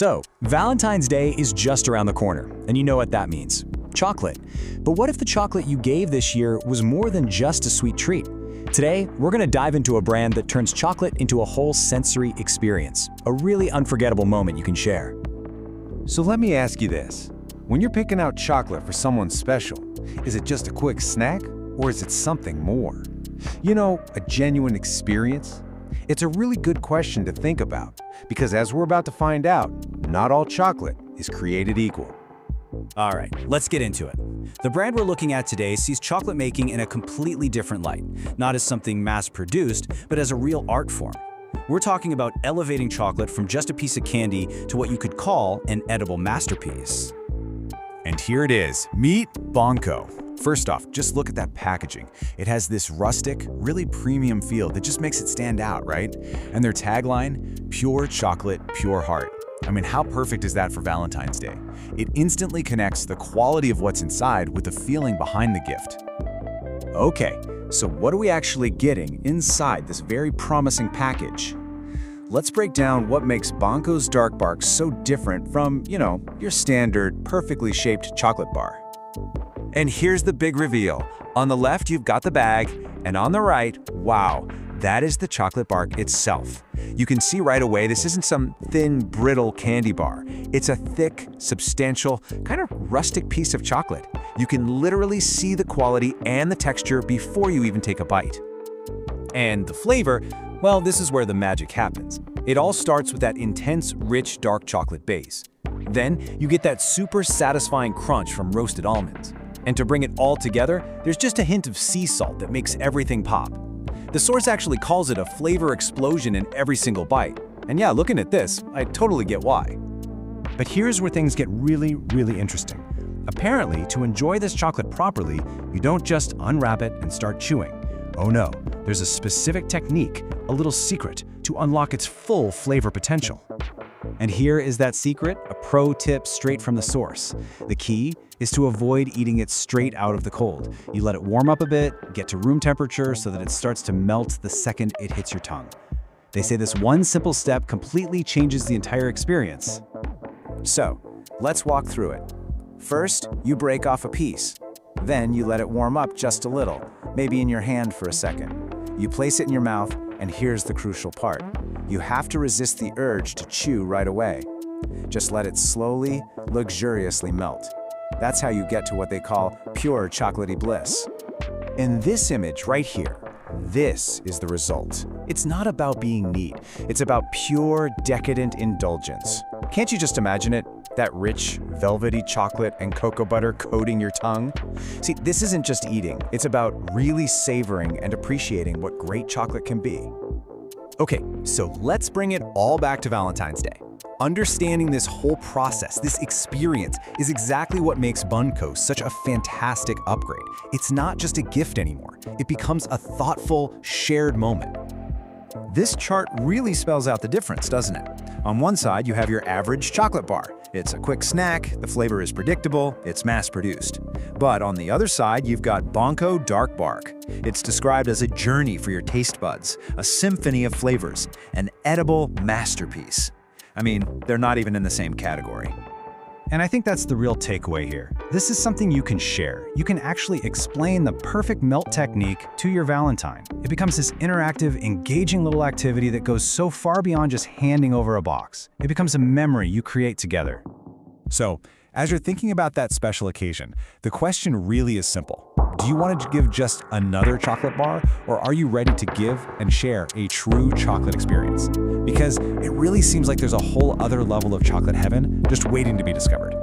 So, Valentine's Day is just around the corner, and you know what that means. Chocolate. But what if the chocolate you gave this year was more than just a sweet treat? Today, we're going to dive into a brand that turns chocolate into a whole sensory experience, a really unforgettable moment you can share. So let me ask you this. When you're picking out chocolate for someone special, is it just a quick snack or is it something more? You know, a genuine experience? It's a really good question to think about because as we're about to find out, not all chocolate is created equal. All right, let's get into it. The brand we're looking at today sees chocolate making in a completely different light, not as something mass-produced, but as a real art form. We're talking about elevating chocolate from just a piece of candy to what you could call an edible masterpiece. And here it is, meet Bonco. First off, just look at that packaging. It has this rustic, really premium feel that just makes it stand out, right? And their tagline, pure chocolate, pure heart. I mean, how perfect is that for Valentine's Day? It instantly connects the quality of what's inside with the feeling behind the gift. Okay, so what are we actually getting inside this very promising package? Let's break down what makes Bonco's Dark Bark so different from, your standard, perfectly shaped chocolate bar. And here's the big reveal. On the left, you've got the bag, and on the right, wow, that is the chocolate bark itself. You can see right away this isn't some thin, brittle candy bar. It's a thick, substantial, kind of rustic piece of chocolate. You can literally see the quality and the texture before you even take a bite. And the flavor, well, this is where the magic happens. It all starts with that intense, rich, dark chocolate base. Then you get that super satisfying crunch from roasted almonds. And to bring it all together, there's just a hint of sea salt that makes everything pop. The source actually calls it a flavor explosion in every single bite. And yeah, looking at this, I totally get why. But here's where things get really, really interesting. Apparently, to enjoy this chocolate properly, you don't just unwrap it and start chewing. Oh no, there's a specific technique, a little secret, to unlock its full flavor potential. And here is that secret, a pro tip straight from the source. The key is to avoid eating it straight out of the cold. You let it warm up a bit, get to room temperature so that it starts to melt the second it hits your tongue. They say this one simple step completely changes the entire experience. So, let's walk through it. First, you break off a piece. Then you let it warm up just a little, maybe in your hand for a second. You place it in your mouth, and here's the crucial part. You have to resist the urge to chew right away. Just let it slowly, luxuriously melt. That's how you get to what they call pure chocolatey bliss. In this image right here, this is the result. It's not about being neat. It's about pure, decadent indulgence. Can't you just imagine it? That rich, velvety chocolate and cocoa butter coating your tongue? See, this isn't just eating. It's about really savoring and appreciating what great chocolate can be. Okay, so let's bring it all back to Valentine's Day. Understanding this whole process, this experience, is exactly what makes Bonco such a fantastic upgrade. It's not just a gift anymore. It becomes a thoughtful, shared moment. This chart really spells out the difference, doesn't it? On one side, you have your average chocolate bar. It's a quick snack, the flavor is predictable, it's mass-produced. But on the other side, you've got Bonco Dark Bark. It's described as a journey for your taste buds, a symphony of flavors, an edible masterpiece. I mean, they're not even in the same category. And I think that's the real takeaway here. This is something you can share. You can actually explain the perfect melt technique to your Valentine. It becomes this interactive, engaging little activity that goes so far beyond just handing over a box. It becomes a memory you create together. So, as you're thinking about that special occasion, the question really is simple. Do you want to give just another chocolate bar, or are you ready to give and share a true chocolate experience? Because it really seems like there's a whole other level of chocolate heaven just waiting to be discovered.